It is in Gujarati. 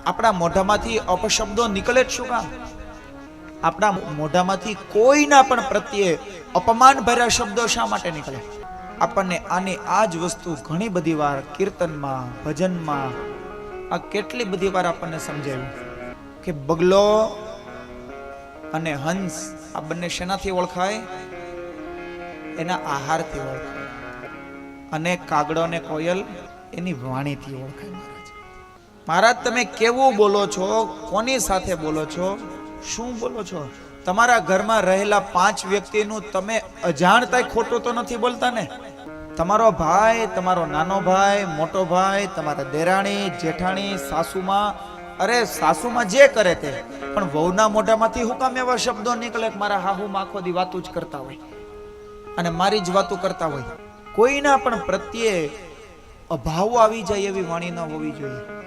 આપણા મોઢામાંથી અપશબ્દો નીકળે જ શું કામ? આપણા મોઢામાંથી કોઈના પણ પ્રત્યે અપમાન ભર્યા શબ્દો શા માટે નીકળે? આપણને આની આ જ વસ્તુ ઘણી બધી વાર કીર્તનમાં, ભજનમાં, આ કેટલી બધી વાર આપણને સમજાવ્યું કે બગલો અને હંસ આ બંને શેનાથી ઓળખાય? એના આહારથી ઓળખાય. અને કાગડો અને કોયલ એની વાણીથી ઓળખાય. મહારાજ તમે કેવું બોલો છો? કોની સાથે બોલો છો? શું બોલો છો? તમારા ઘરમાં રહેલા 5 વ્યક્તિનું તમે અજાણતાય ખોટું તો નથી બોલતા ને? તમારો ભાઈ, તમારો નાનો ભાઈ, મોટો ભાઈ, તમારા દેરાણી, જેઠાણી, સાસુમાં, અરે સાસુમાં જે કરે તે, પણ વહુના મોઢામાંથી હું કામ એવા શબ્દો નીકળે કે મારા હાહુમાં આખો દી વાતું જ કરતા હોય અને મારી જ વાતું કરતા હોય? કોઈના પણ પ્રત્યે અભાવ આવી જાય એવી વાણી ન હોવી જોઈએ.